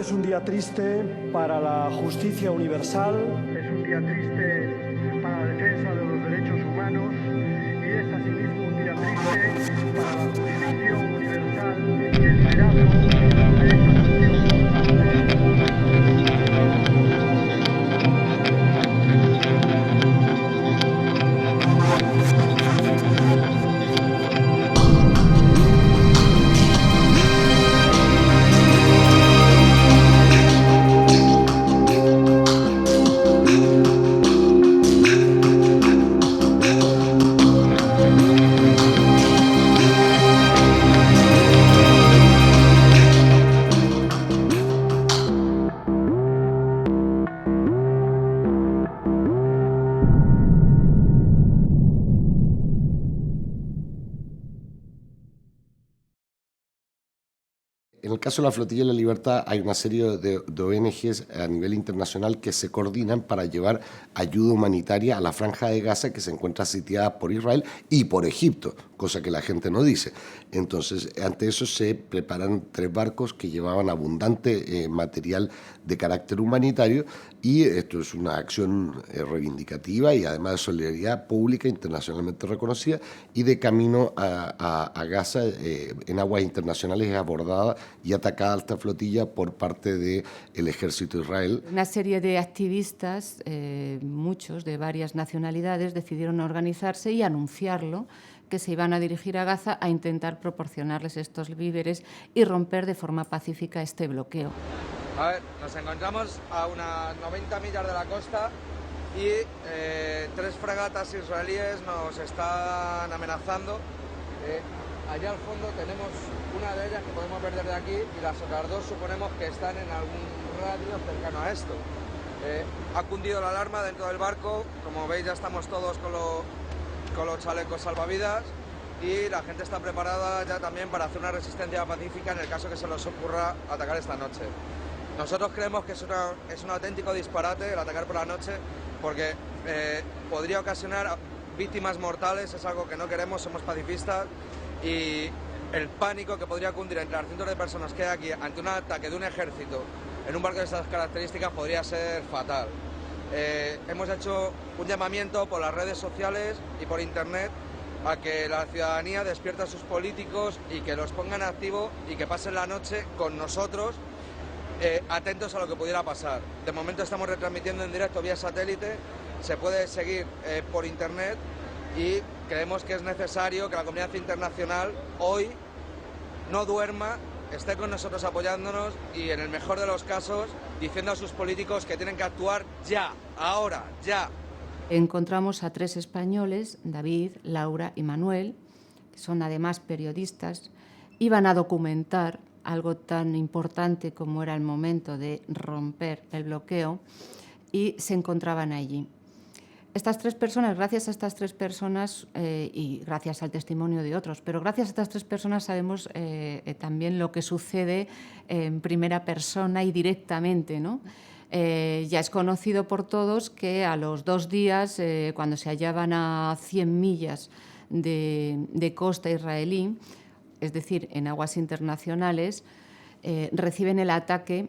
es un día triste para la justicia universal. Es un día triste para la defensa de los derechos humanos y es asimismo un día triste para la jurisdicción universal y el liderazgo de esta En el caso de la Flotilla de la Libertad hay una serie de ONGs a nivel internacional que se coordinan para llevar ayuda humanitaria a la Franja de Gaza, que se encuentra sitiada por Israel y por Egipto, cosa que la gente no dice. Entonces, ante eso se preparan 3 barcos que llevaban abundante material de carácter humanitario, y esto es una acción reivindicativa y además de solidaridad pública internacionalmente reconocida, y de camino a Gaza en aguas internacionales es abordada y atacada esta flotilla por parte del ejército de Israel. Una serie de activistas, muchos de varias nacionalidades, decidieron organizarse y anunciarlo, que se iban a dirigir a Gaza a intentar proporcionarles estos víveres y romper de forma pacífica este bloqueo. A ver, nos encontramos a unas 90 millas de la costa y 3 fragatas israelíes nos están amenazando. Allá al fondo tenemos una de ellas que podemos ver desde aquí y las otras 2 suponemos que están en algún radio cercano a esto. Ha cundido la alarma dentro del barco, como veis ya estamos todos con los chalecos salvavidas y la gente está preparada ya también para hacer una resistencia pacífica en el caso que se les ocurra atacar esta noche. Nosotros creemos que es un auténtico disparate el atacar por la noche porque podría ocasionar víctimas mortales, es algo que no queremos, somos pacifistas, y el pánico que podría cundir entre las cientos de personas que hay aquí ante un ataque de un ejército en un barco de estas características podría ser fatal. Hemos hecho un llamamiento por las redes sociales y por internet a que la ciudadanía despierte a sus políticos y que los pongan en activo y que pasen la noche con nosotros, atentos a lo que pudiera pasar. De momento estamos retransmitiendo en directo vía satélite, se puede seguir por internet y creemos que es necesario que la comunidad internacional hoy no duerma, esté con nosotros apoyándonos y en el mejor de los casos diciendo a sus políticos que tienen que actuar ya, ahora, ya. Encontramos a 3 españoles, David, Laura y Manuel, que son además periodistas, iban a documentar algo tan importante como era el momento de romper el bloqueo, y se encontraban allí. Estas 3 personas, gracias a estas 3 personas y gracias al testimonio de otros, pero gracias a estas 3 personas sabemos también lo que sucede en primera persona y directamente, ¿no? Ya es conocido por todos que a los 2 días, cuando se hallaban a 100 millas de costa israelí, es decir, en aguas internacionales, reciben el ataque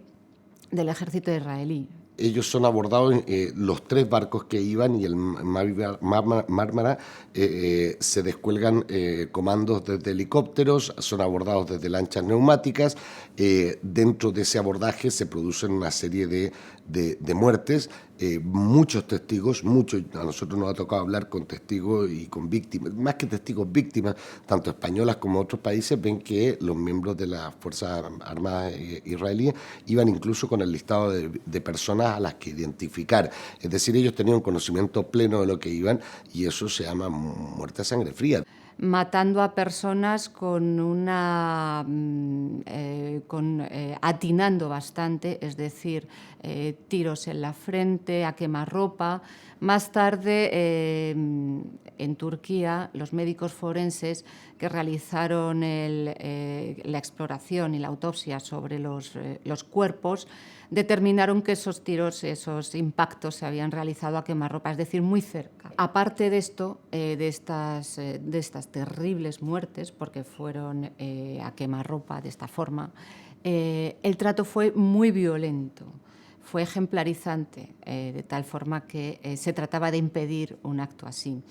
del ejército israelí. Ellos son abordados, los 3 barcos que iban y el Mármara, se descuelgan comandos desde helicópteros, son abordados desde lanchas neumáticas. Dentro de ese abordaje se producen una serie de muertes, muchos testigos, a nosotros nos ha tocado hablar con testigos y con víctimas, más que testigos, víctimas, tanto españolas como otros países, ven que los miembros de las Fuerzas Armadas israelíes iban incluso con el listado de personas a las que identificar. Es decir, ellos tenían un conocimiento pleno de lo que iban y eso se llama muerte a sangre fría. Matando a personas atinando bastante, es decir, tiros en la frente, a quemarropa. Más tarde, en Turquía, los médicos forenses que realizaron la exploración y la autopsia sobre los cuerpos determinaron que esos tiros, esos impactos se habían realizado a quemarropa, es decir, muy cerca. Aparte de esto, de estas terribles muertes, porque fueron a quemarropa de esta forma, el trato fue muy violento, fue ejemplarizante, de tal forma que se trataba de impedir un acto así.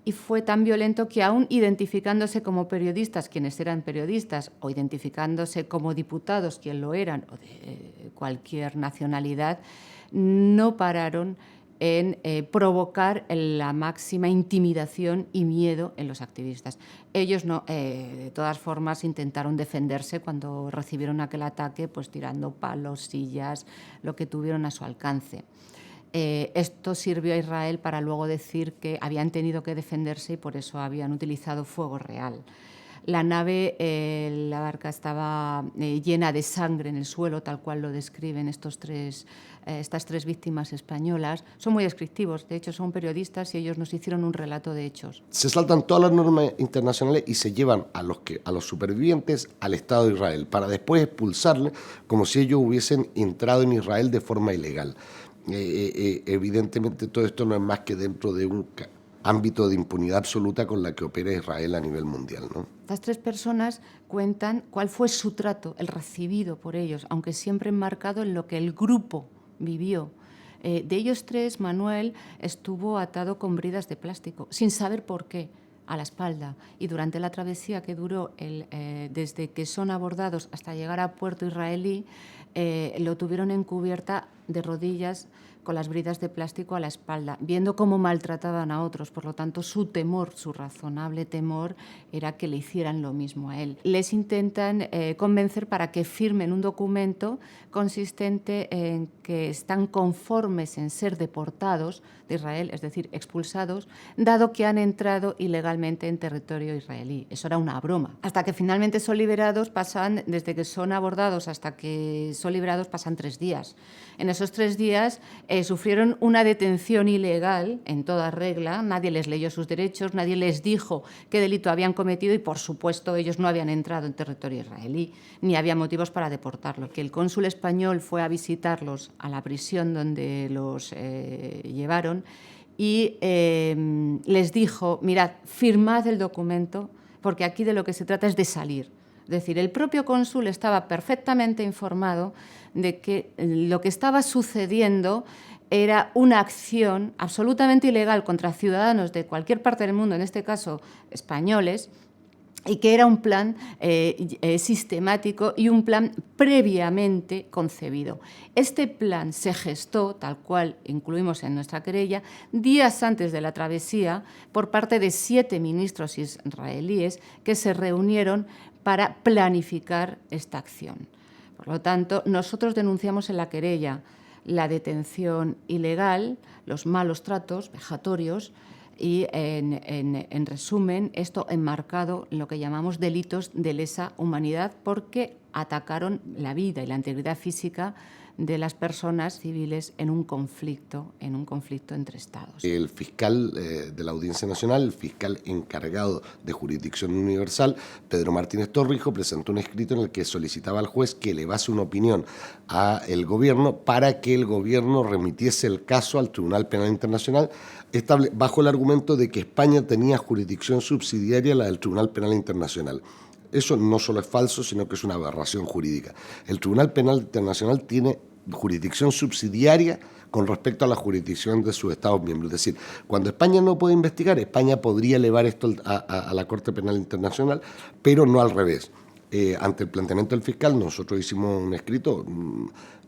Y fue tan violento que aún identificándose como periodistas, quienes eran periodistas, o identificándose como diputados, quien lo eran, o de cualquier nacionalidad, no pararon en provocar la máxima intimidación y miedo en los activistas. Ellos no, de todas formas, intentaron defenderse cuando recibieron aquel ataque, pues tirando palos, sillas, lo que tuvieron a su alcance. Esto sirvió a Israel para luego decir que habían tenido que defenderse y por eso habían utilizado fuego real. La nave, la barca estaba llena de sangre en el suelo, tal cual lo describen estas tres víctimas españolas. Son muy descriptivos, de hecho son periodistas y ellos nos hicieron un relato de hechos. Se saltan todas las normas internacionales y se llevan a los supervivientes al Estado de Israel para después expulsarles como si ellos hubiesen entrado en Israel de forma ilegal. Evidentemente todo esto no es más que dentro de un ámbito de impunidad absoluta con la que opera Israel a nivel mundial, ¿no? Estas tres personas cuentan cuál fue su trato, el recibido por ellos, aunque siempre enmarcado en lo que el grupo vivió. De ellos tres, Manuel estuvo atado con bridas de plástico, sin saber por qué, a la espalda. Y durante la travesía que duró desde que son abordados hasta llegar a puerto israelí, lo tuvieron en cubierta de rodillas con las bridas de plástico a la espalda, viendo cómo maltrataban a otros. Por lo tanto, su temor, su razonable temor, era que le hicieran lo mismo a él. Les intentan convencer para que firmen un documento consistente en que están conformes en ser deportados de Israel, es decir, expulsados, dado que han entrado ilegalmente en territorio israelí. Eso era una broma. Hasta que finalmente son liberados, desde que son abordados hasta que son liberados, pasan 3 días. En esos 3 días sufrieron una detención ilegal, en toda regla, nadie les leyó sus derechos, nadie les dijo qué delito habían cometido y, por supuesto, ellos no habían entrado en territorio israelí, ni había motivos para deportarlos. Que el cónsul español fue a visitarlos a la prisión donde los llevaron y les dijo, mirad, firmad el documento, porque aquí de lo que se trata es de salir. Es decir, el propio cónsul estaba perfectamente informado de que lo que estaba sucediendo era una acción absolutamente ilegal contra ciudadanos de cualquier parte del mundo, en este caso españoles, y que era un plan sistemático y un plan previamente concebido. Este plan se gestó, tal cual incluimos en nuestra querella, días antes de la travesía por parte de 7 ministros israelíes que se reunieron para planificar esta acción. Por lo tanto, nosotros denunciamos en la querella la detención ilegal, los malos tratos vejatorios y, en resumen, esto enmarcado en lo que llamamos delitos de lesa humanidad porque atacaron la vida y la integridad física de las personas civiles en un conflicto entre Estados. El fiscal de la Audiencia Nacional, el fiscal encargado de Jurisdicción Universal, Pedro Martínez Torrijos, presentó un escrito en el que solicitaba al juez que elevase una opinión al gobierno para que el gobierno remitiese el caso al Tribunal Penal Internacional bajo el argumento de que España tenía jurisdicción subsidiaria a la del Tribunal Penal Internacional. Eso no solo es falso, sino que es una aberración jurídica. El Tribunal Penal Internacional tiene jurisdicción subsidiaria con respecto a la jurisdicción de sus Estados miembros. Es decir, cuando España no puede investigar, España podría elevar esto a la Corte Penal Internacional, pero no al revés. Ante el planteamiento del fiscal, nosotros hicimos un escrito,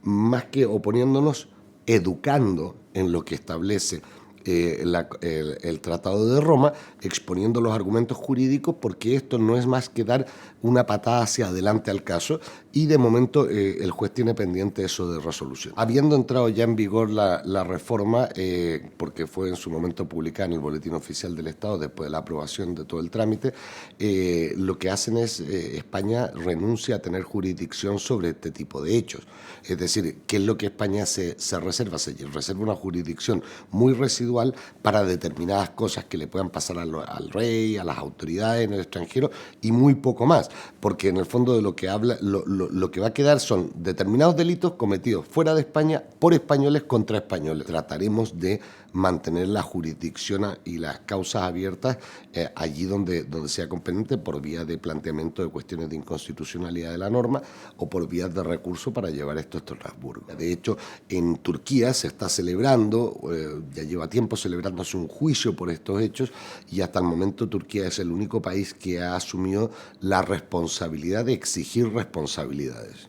más que oponiéndonos, educando en lo que establece el Tratado de Roma, exponiendo los argumentos jurídicos, porque esto no es más que dar una patada hacia adelante al caso y de momento el juez tiene pendiente eso de resolución. Habiendo entrado ya en vigor la reforma, porque fue en su momento publicada en el Boletín Oficial del Estado después de la aprobación de todo el trámite, lo que hacen es España renuncia a tener jurisdicción sobre este tipo de hechos. Es decir, ¿qué es lo que España se reserva? Se reserva una jurisdicción muy residual individual para determinadas cosas que le puedan pasar al rey, a las autoridades en el extranjero y muy poco más, porque en el fondo de lo que habla, lo que va a quedar son determinados delitos cometidos fuera de España por españoles contra españoles. Trataremos de mantener la jurisdicción y las causas abiertas allí donde sea conveniente, por vía de planteamiento de cuestiones de inconstitucionalidad de la norma o por vías de recurso para llevar esto a Estrasburgo. De hecho, en Turquía se está celebrando, ya lleva tiempo celebrándose un juicio por estos hechos, y hasta el momento Turquía es el único país que ha asumido la responsabilidad de exigir responsabilidades.